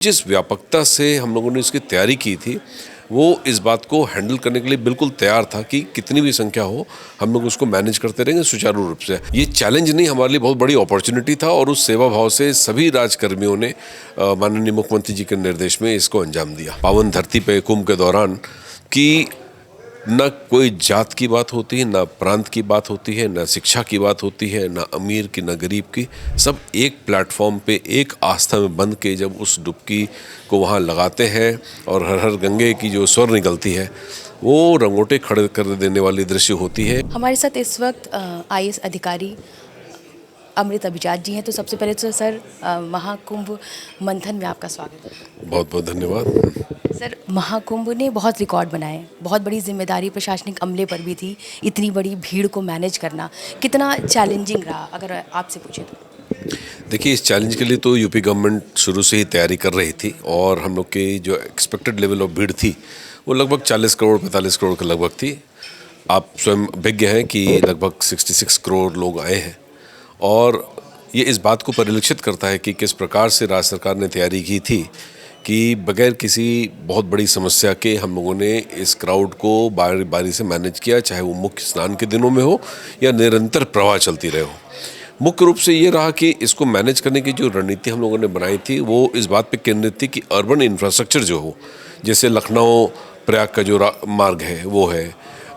जिस व्यापकता से हम लोगों ने इसकी तैयारी की थी, वो इस बात को हैंडल करने के लिए बिल्कुल तैयार था कि कितनी भी संख्या हो, हम लोग उसको मैनेज करते रहेंगे सुचारू रूप से। ये चैलेंज नहीं, हमारे लिए बहुत बड़ी अपॉर्चुनिटी था और उस सेवा भाव से सभी राजकर्मियों ने माननीय मुख्यमंत्री जी के निर्देश में इसको अंजाम दिया। पावन धरती पे कुंभ के दौरान कि न कोई जात की बात होती है, न प्रांत की बात होती है, न शिक्षा की बात होती है, न अमीर की, न गरीब की। सब एक प्लेटफॉर्म पे एक आस्था में बंध के जब उस डुबकी को वहाँ लगाते हैं और हर हर गंगे की जो स्वर निकलती है, वो रंगोटे खड़े कर देने वाली दृश्य होती है। हमारे साथ इस वक्त आईएएस अधिकारी अमृत अभिजात जी हैं। तो सबसे पहले तो सर, महाकुंभ मंथन में आपका स्वागत है। बहुत बहुत धन्यवाद। सर, महाकुंभ ने बहुत रिकॉर्ड बनाए, बहुत बड़ी जिम्मेदारी प्रशासनिक अमले पर भी थी। इतनी बड़ी भीड़ को मैनेज करना कितना चैलेंजिंग रहा, अगर आपसे पूछे तो? देखिए, इस चैलेंज के लिए तो यूपी गवर्नमेंट शुरू से ही तैयारी कर रही थी और हम लोग की जो एक्सपेक्टेड लेवल ऑफ भीड़ थी वो लगभग 40 करोड़ 45 करोड़ के लगभग थी। आप स्वयं विज्ञ हैं कि लगभग 66 करोड़ लोग आए हैं और ये इस बात को परिलक्षित करता है कि किस प्रकार से राज्य सरकार ने तैयारी की थी कि बगैर किसी बहुत बड़ी समस्या के हम लोगों ने इस क्राउड को बारी बारी से मैनेज किया, चाहे वो मुख्य स्नान के दिनों में हो या निरंतर प्रवाह चलती रहे हो। मुख्य रूप से ये रहा कि इसको मैनेज करने की जो रणनीति हम लोगों ने बनाई थी वो इस बात पे केंद्रित थी कि अर्बन इंफ्रास्ट्रक्चर जो हो, जैसे लखनऊ प्रयाग का जो मार्ग है वो है,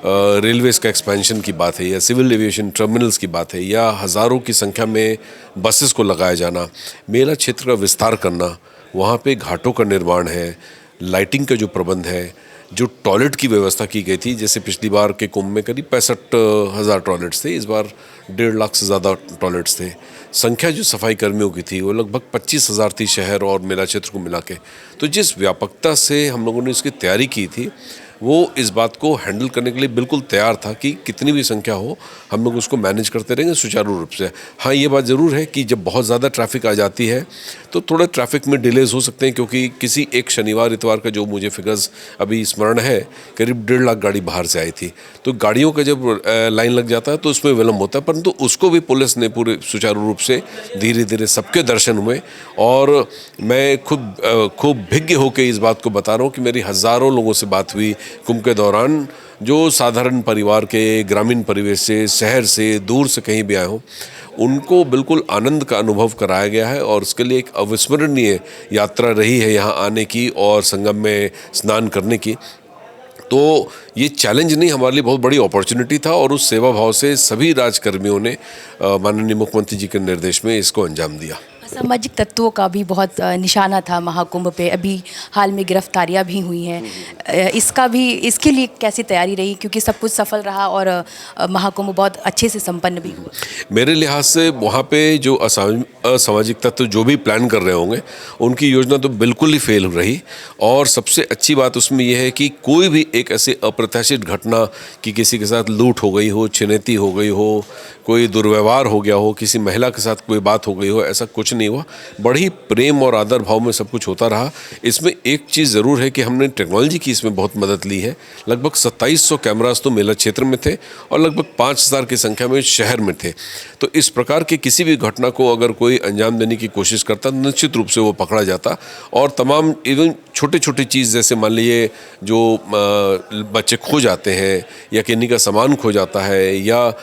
रेलवेज का एक्सपेंशन की बात है या सिविल एविएशन टर्मिनल्स की बात है या हज़ारों की संख्या में बसेस को लगाया जाना, मेला क्षेत्र का विस्तार करना, वहाँ पे घाटों का निर्माण है, लाइटिंग का जो प्रबंध है, जो टॉयलेट की व्यवस्था की गई थी। जैसे पिछली बार के कुंभ में करीब 65,000 टॉयलेट्स थे, इस बार 1.5 लाख से ज़्यादा टॉयलेट्स थे। संख्या जो सफाई कर्मियों की थी वो लगभग 25,000 थी शहर और मेला क्षेत्र को मिला के। तो जिस व्यापकता से हम लोगों ने इसकी तैयारी की थी, वो इस बात को हैंडल करने के लिए बिल्कुल तैयार था कि कितनी भी संख्या हो, हम लोग उसको मैनेज करते रहेंगे सुचारू रूप से। हाँ, ये बात ज़रूर है कि जब बहुत ज़्यादा ट्रैफिक आ जाती है तो थोड़ा ट्रैफिक में डिलेज हो सकते हैं, क्योंकि किसी एक शनिवार इतवार का जो मुझे फिगर्स अभी स्मरण है, करीब 1.5 लाख गाड़ी बाहर से आई थी। तो गाड़ियों का जब लाइन लग जाता है तो उसमें विलम्ब होता है, परंतु उसको भी पुलिस ने पूरे सुचारू रूप से धीरे धीरे सबके दर्शन हुए। और मैं खूब भिज्ञ होकर इस बात को बता रहा हूँ कि मेरी हज़ारों लोगों से बात हुई कुंभ के दौरान, जो साधारण परिवार के, ग्रामीण परिवेश से, शहर से, दूर से कहीं भी आए हों, उनको बिल्कुल आनंद का अनुभव कराया गया है और उसके लिए एक अविस्मरणीय यात्रा रही है यहाँ आने की और संगम में स्नान करने की। तो ये चैलेंज नहीं, हमारे लिए बहुत बड़ी अपॉर्चुनिटी था और उस सेवा भाव से सभी राजकर्मियों ने माननीय मुख्यमंत्री जी के निर्देश में इसको अंजाम दिया। सामाजिक तत्वों का भी बहुत निशाना था महाकुंभ पे। अभी हाल में गिरफ्तारियां भी हुई हैं, इसके लिए कैसी तैयारी रही, क्योंकि सब कुछ सफल रहा और महाकुंभ बहुत अच्छे से संपन्न भी हुआ? मेरे लिहाज से वहाँ पे जो असामाजिक तत्व जो भी प्लान कर रहे होंगे, उनकी योजना तो बिल्कुल ही फेल रही। और सबसे अच्छी बात उसमें यह है कि कोई भी एक ऐसे अप्रत्याशित घटना कि किसी के साथ लूट हो गई हो, छिनैती हो गई हो, कोई दुर्व्यवहार हो गया हो, किसी महिला के साथ कोई बात हो गई हो, ऐसा कुछ नहीं हुआ। बड़ी प्रेम और आदर भाव में सब कुछ होता रहा। इसमें एक चीज़ ज़रूर है कि हमने टेक्नोलॉजी की इसमें बहुत मदद ली है। लगभग 2700 कैमरास तो मेला क्षेत्र में थे और लगभग 5000 की संख्या में शहर में थे। तो इस प्रकार की किसी भी घटना को अगर कोई अंजाम देने की कोशिश करता, निश्चित रूप से वो पकड़ा जाता। और तमाम इवन छोटी छोटी चीज़, जैसे मान लीजिए जो बच्चे खो जाते हैं या किन्हीं का सामान खो जाता है या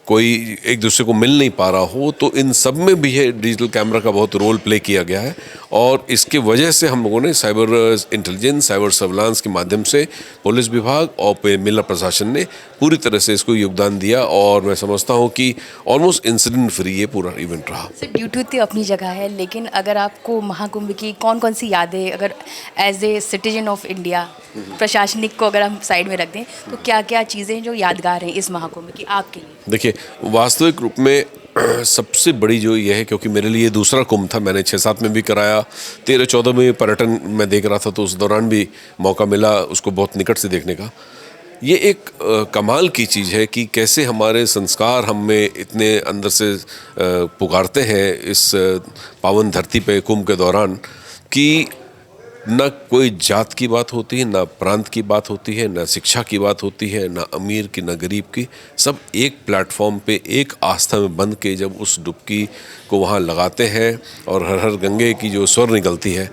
कोई एक दूसरे को मिल नहीं पा रहा हो, तो इन सब में भी है डिजिटल कैमरा का बहुत रोल प्ले किया गया है। और इसके वजह से हम लोगों ने साइबर इंटेलिजेंस, साइबर सर्विलांस के माध्यम से पुलिस विभाग और मेला प्रशासन ने पूरी तरह से इसको योगदान दिया और मैं समझता हूँ कि ऑलमोस्ट इंसिडेंट फ्री ये पूरा इवेंट रहा। सर, ड्यूटी तो अपनी जगह है, लेकिन अगर आपको महाकुंभ की कौन कौन सी यादें, अगर as a citizen of India, प्रशासनिक को अगर हम साइड में रख दें, तो क्या क्या चीज़ें जो यादगार हैं इस महाकुंभ की आपके लिए? देखिए, वास्तविक रूप में सबसे बड़ी जो ये है, क्योंकि मेरे लिए दूसरा कुंभ था, मैंने 6-7 में भी कराया, 13-14 में पर्यटन मैं देख रहा था, तो उस दौरान भी मौका मिला उसको बहुत निकट से देखने का। ये एक कमाल की चीज़ है कि कैसे हमारे संस्कार हमें इतने अंदर से पुकारते हैं इस पावन धरती पे कुंभ के दौरान कि ना कोई जात की बात होती है, ना प्रांत की बात होती है, ना शिक्षा की बात होती है, ना अमीर की, ना गरीब की। सब एक प्लेटफॉर्म पे एक आस्था में बंध के जब उस डुबकी को वहाँ लगाते हैं और हर हर गंगे की जो स्वर निकलती है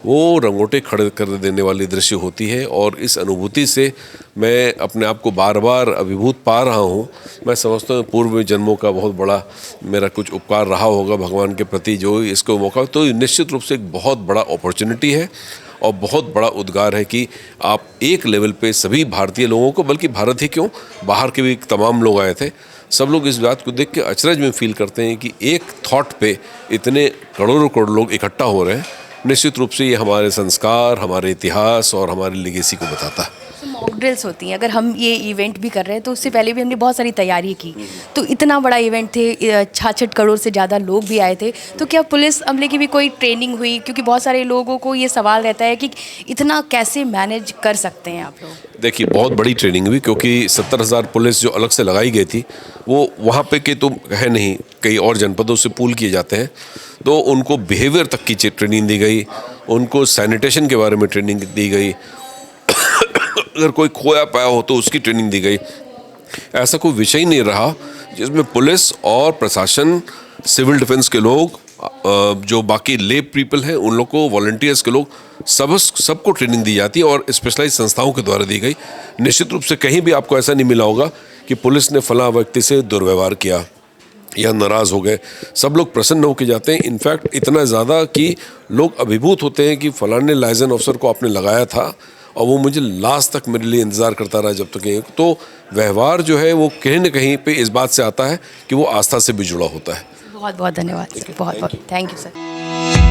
वो रंगोटे खड़े कर देने वाली दृश्य होती है। और इस अनुभूति से मैं अपने आप को बार बार अभिभूत पा रहा हूँ। मैं समझता हूँ पूर्व में जन्मों का बहुत बड़ा मेरा कुछ उपकार रहा होगा भगवान के प्रति, जो इसको मौका, तो निश्चित रूप से एक बहुत बड़ा अपॉर्चुनिटी है और बहुत बड़ा उद्गार है कि आप एक लेवल पे सभी भारतीय लोगों को, बल्कि भारत ही क्यों, बाहर के भी तमाम लोग आए थे, सब लोग इस बात को देख के अचरज में फील करते हैं कि एक थॉट पे इतने करोड़ों करोड़ लोग इकट्ठा हो रहे हैं। निश्चित रूप से ये हमारे संस्कार, हमारे इतिहास और हमारी लेगेसी को बताता है। मॉक ड्रिल्स होती हैं, अगर हम ये इवेंट भी कर रहे हैं तो उससे पहले भी हमने बहुत सारी तैयारी की, तो इतना बड़ा इवेंट थे, 66 करोड़ से ज़्यादा लोग भी आए थे, तो क्या पुलिस अमले की भी कोई ट्रेनिंग हुई? क्योंकि बहुत सारे लोगों को ये सवाल रहता है कि इतना कैसे मैनेज कर सकते हैं आप लोग? देखिए, बहुत बड़ी ट्रेनिंग हुई, क्योंकि 70,000 पुलिस जो अलग से लगाई गई थी वो वहाँ पे के तो है नहीं, कई और जनपदों से पूल किए जाते हैं, तो उनको बिहेवियर तक की ट्रेनिंग दी गई, उनको सैनिटेशन के बारे में ट्रेनिंग दी गई, अगर कोई खोया पाया हो तो उसकी ट्रेनिंग दी गई। ऐसा कोई विषय ही नहीं रहा जिसमें पुलिस और प्रशासन, सिविल डिफेंस के लोग, जो बाकी ले पीपल हैं उन लोग को, वॉलंटियर्स के लोग, सबको ट्रेनिंग दी जाती है और स्पेशलाइज संस्थाओं के द्वारा दी गई। निश्चित रूप से कहीं भी आपको ऐसा नहीं मिला होगा कि पुलिस ने फलां व्यक्ति से दुर्व्यवहार किया या नाराज़ हो गए। सब लोग प्रसन्न होकर जाते हैं। इनफैक्ट इतना ज़्यादा कि लोग अभिभूत होते हैं कि फलाने लाइजन ऑफिसर को आपने लगाया था और वो मुझे लास्ट तक मेरे लिए इंतज़ार करता रहा जब तक। तो व्यवहार जो है वो कहीं ना कहीं पे इस बात से आता है कि वो आस्था से भी जुड़ा होता है। बहुत बहुत धन्यवाद सर, बहुत बहुत थैंक यू सर।